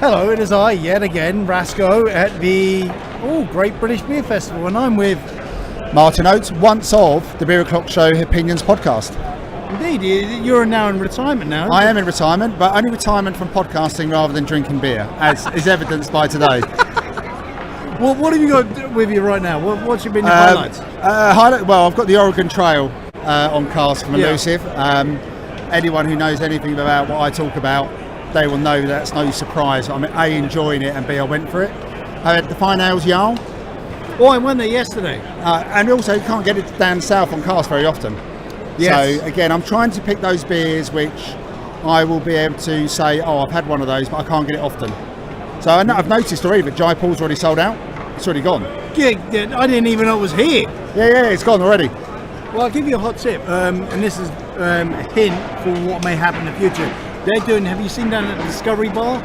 Hello, it is I, yet again, Rasko, at the Great British Beer Festival, and I'm with... Martin Oates, once of the Beer O'Clock Show Hopinions podcast. Indeed, you're now in retirement now. I am in retirement, but only retirement from podcasting rather than drinking beer, as is evidenced by today. Well, what have you got with you right now? What's been your highlights? Well, I've got the Oregon Trail on cask from Elusive. Anyone who knows anything about what I talk about, they will know that's no surprise. I'm A, enjoying it, and B, I went for it. I had the Fine Ales Jarl. Oh, I went there yesterday. And also, you can't get it down south on cask very often. Yes. So, again, I'm trying to pick those beers which I will be able to say, I've had one of those, but I can't get it often. So I've noticed already that Jaipur's already sold out. It's already gone. Yeah, I didn't even know it was here. Yeah, it's gone already. Well, I'll give you a hot tip, and this is a hint for what may happen in the future. They're doing, have you seen down at the Discovery Bar?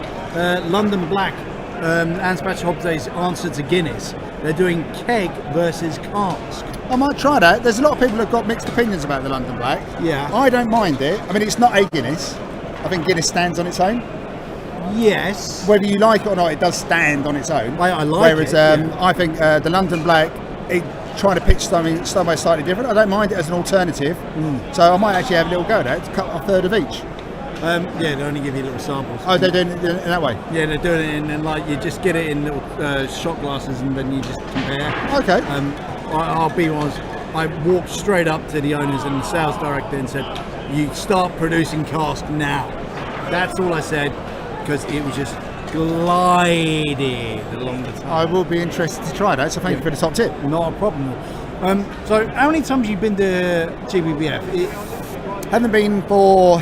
London Black, Ansbach Hobday's answer to Guinness. They're doing keg versus cask. I might try that. There's a lot of people who've got mixed opinions about the London Black. Yeah. I don't mind it. I mean, it's not a Guinness. I think Guinness stands on its own. Yes. Whether you like it or not, it does stand on its own. I like Whereas, it. I think the London Black, trying to pitch something somewhere slightly different. I don't mind it as an alternative. So I might actually have a little go at it. Cut a third of each. They only give you little samples. Oh, they're doing it in that way? Yeah, they're doing it in, like, you just get it in little shot glasses and then you just compare. Okay. I'll be honest, I walked straight up to the owners and the sales director and said, you start producing cask now. That's all I said, because it was just glided along the time. I will be interested to try that, so thank you for the top tip. Not a problem. So how many times have you been to GBBF? Haven't been for,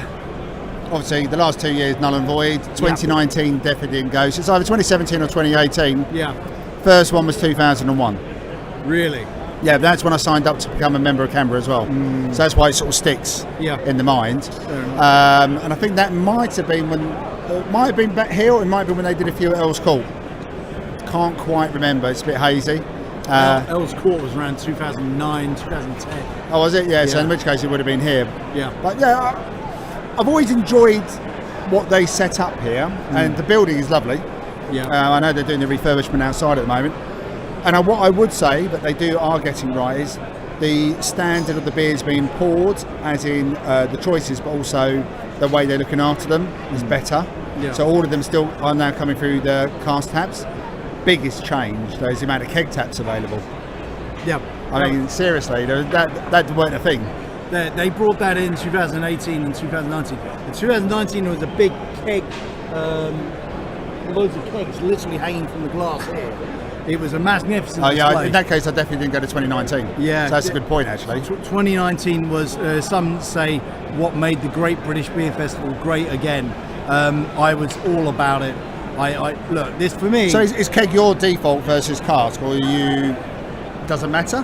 obviously, the last 2 years, null and void. 2019 definitely didn't go. So it's either 2017 or 2018. Yeah. First one was 2001. Really? Yeah, that's when I signed up to become a member of Canberra as well. So that's why it sort of sticks in the mind. And I think that might have been when, it might have been back here, or it might have been when they did a few at Earls Court. Can't quite remember, it's a bit hazy. Earls Court was around 2009, 2010. Oh, was it? Yeah, so in which case it would have been here. Yeah. But yeah, I've always enjoyed what they set up here, and the building is lovely. Yeah. I know they're doing the refurbishment outside at the moment. And what I would say that they are getting right is the standard of the beers being poured, as in the choices, but also the way they're looking after them is better. Yeah. So all of them still are now coming through the cask taps. Biggest change, though, is the amount of keg taps available. Yeah. I mean, seriously, that weren't a thing. They brought that in 2018 and 2019. In 2019 there was a big keg, loads of kegs literally hanging from the glass here. It was a magnificent display. In that case I definitely didn't go to 2019. Yeah. So that's a good point, actually. 2019 was, some say, what made the Great British Beer Festival great again. I was all about it. Look, this for me... So is keg your default versus cask, or doesn't matter?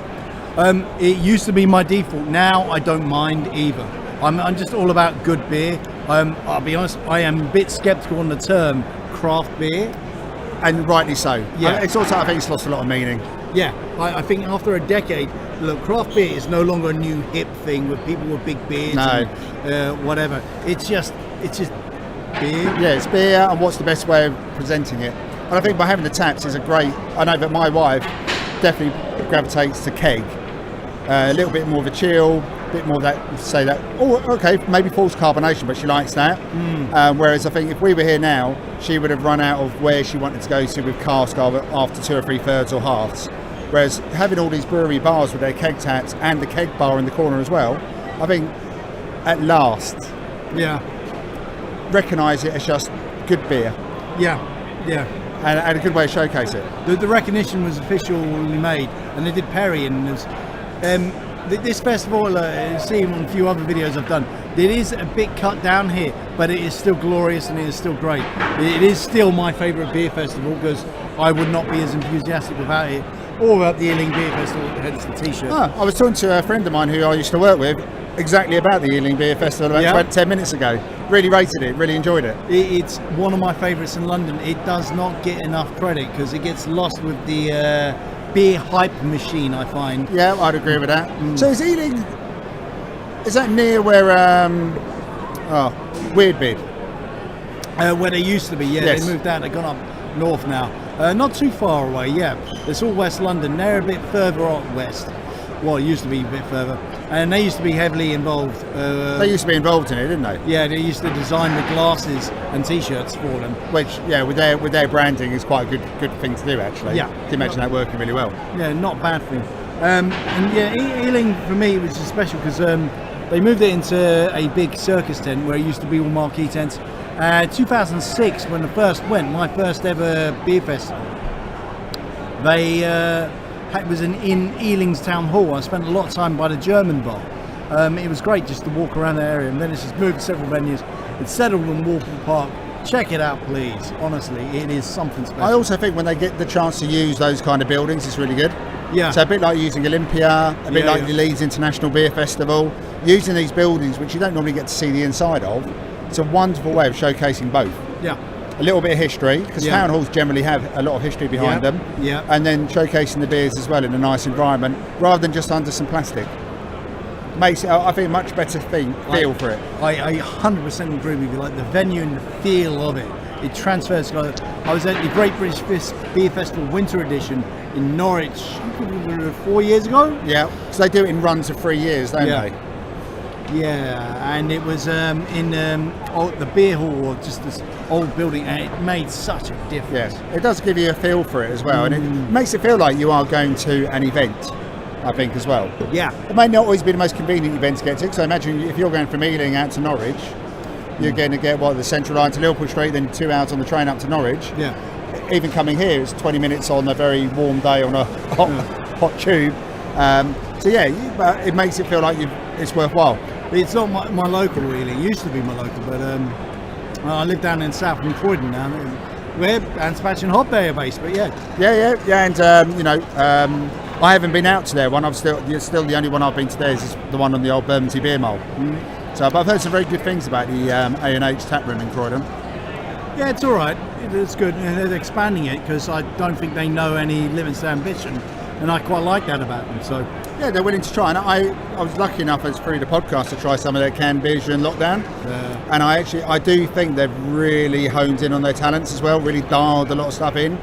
It used to be my default. Now I don't mind either. I'm just all about good beer. I'll be honest, I am a bit sceptical on the term craft beer. And rightly so. Yeah. It's also, I think it's lost a lot of meaning. Yeah, I think after a decade, look, craft beer is no longer a new hip thing with people with big beards and whatever. It's just beer. Yeah, it's beer, and what's the best way of presenting it? And I think by having the taps is a great... I know that my wife definitely gravitates to keg. A little bit more of a chill, a bit more of that, maybe false carbonation, but she likes that. Whereas I think if we were here now, she would have run out of where she wanted to go to with cask after 2 or 3/3 or halves. Whereas having all these brewery bars with their keg taps and the keg bar in the corner as well, I think at last recognise it as just good beer. Yeah. And a good way to showcase it. The recognition was officially made, and they did Perry, and there's, this festival, seeing on a few other videos I've done, it is a bit cut down here, but it is still glorious and it is still great. It is still my favourite beer festival, because I would not be as enthusiastic without it, or without the Ealing Beer Festival, hence the t-shirt. I was talking to a friend of mine who I used to work with exactly about the Ealing Beer Festival about 10 minutes ago. Really rated it, really enjoyed it. It's one of my favourites in London. It does not get enough credit because it gets lost with the beer hype machine, I find. Yeah, I'd agree with that. So is Ealing, is that near where Weirdbeard? Where they used to be, yeah. Yes. They moved out, they've gone up north now. Not too far away, yeah. It's all West London. They're a bit further out west. Well, it used to be a bit further. And they used to be heavily involved. They used to be involved in it, didn't they? Yeah, they used to design the glasses and T-shirts for them. Which, yeah, with their branding is quite a good thing to do, actually. Yeah. Can imagine that working really well. Yeah, not bad thing. And yeah, Ealing for me was just special because they moved it into a big circus tent where it used to be all marquee tents. 2006, when I first went, my first ever beer festival, it was in Ealing's Town Hall. I spent a lot of time by the German bar. It was great just to walk around the area, and then it's just moved to several venues. It's settled in Walpole Park. Check it out, please. Honestly, it is something special. I also think when they get the chance to use those kind of buildings, it's really good. Yeah. So a bit like using Olympia, a bit like the Leeds International Beer Festival, using these buildings which you don't normally get to see the inside of. It's a wonderful way of showcasing both. Yeah. A little bit of history, because town halls generally have a lot of history behind them. Yeah. And then showcasing the beers as well in a nice environment, rather than just under some plastic. Makes it, I think, a much better feel for it. I 100% agree with you. Like the venue and the feel of it, it transfers. I was at the Great British Beer Festival Winter Edition in Norwich 4 years ago. Yeah, because they do it in runs of 3 years, don't they? Yeah, and it was in the beer hall, or just this old building, and it made such a difference. Yes, it does give you a feel for it as well, and it makes it feel like you are going to an event, I think, as well. Yeah. It may not always be the most convenient event to get to, because I imagine if you're going from Ealing out to Norwich, you're going to get the Central Line to Liverpool Street, then 2 hours on the train up to Norwich. Yeah. Even coming here, it's 20 minutes on a very warm day on a hot tube. So yeah, it makes it feel like it's worthwhile. It's not my local really. It used to be my local, but I live down in South in Croydon now, where Anne Sebastian Hopper are based. But yeah, and I haven't been out to their one. I'm still the only one I've been to theirs is the one on the old Bermondsey Beer Mole. So, but I've heard some very good things about the A&H tap room in Croydon. Yeah, it's all right. It's good. And they're expanding it because I don't think they know any limits to ambition, and I quite like that about them. So. Yeah, they're willing to try, and I was lucky enough as through the podcast to try some of their canned beers during lockdown. Yeah. And I do think they've really honed in on their talents as well, really dialed a lot of stuff in,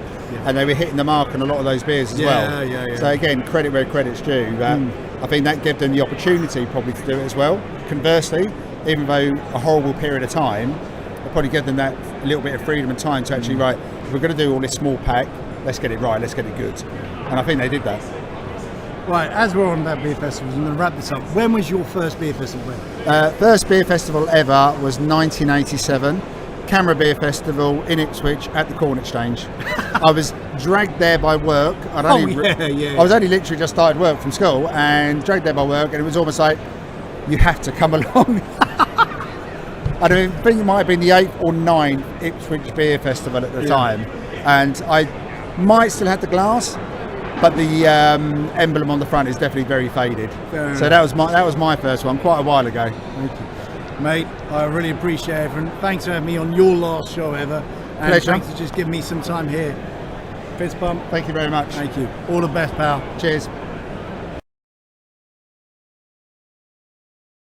and they were hitting the mark on a lot of those beers as well. Yeah. So again, credit where credit's due. I think that gave them the opportunity probably to do it as well. Conversely, even though a horrible period of time, it probably gave them that a little bit of freedom and time to actually, right, if we're going to do all this small pack, let's get it right, let's get it good. And I think they did that. Right, as we're on about beer festivals, I'm going to wrap this up. When was your first beer festival? First beer festival ever was 1987, Camera Beer Festival in Ipswich at the Corn Exchange. I was dragged there by work. I was only literally just started work from school and dragged there by work, and it was almost like, you have to come along. I think it might have been the 8th or 9th Ipswich Beer Festival at the time, and I might still have the glass, but the emblem on the front is definitely very faded. So that was my first one, quite a while ago. Thank you, mate. I really appreciate it. And thanks for having me on your last show ever. And Pleasure. Thanks for just giving me some time here. Fist bump. Thank you very much. Thank you. All the best, pal. Cheers.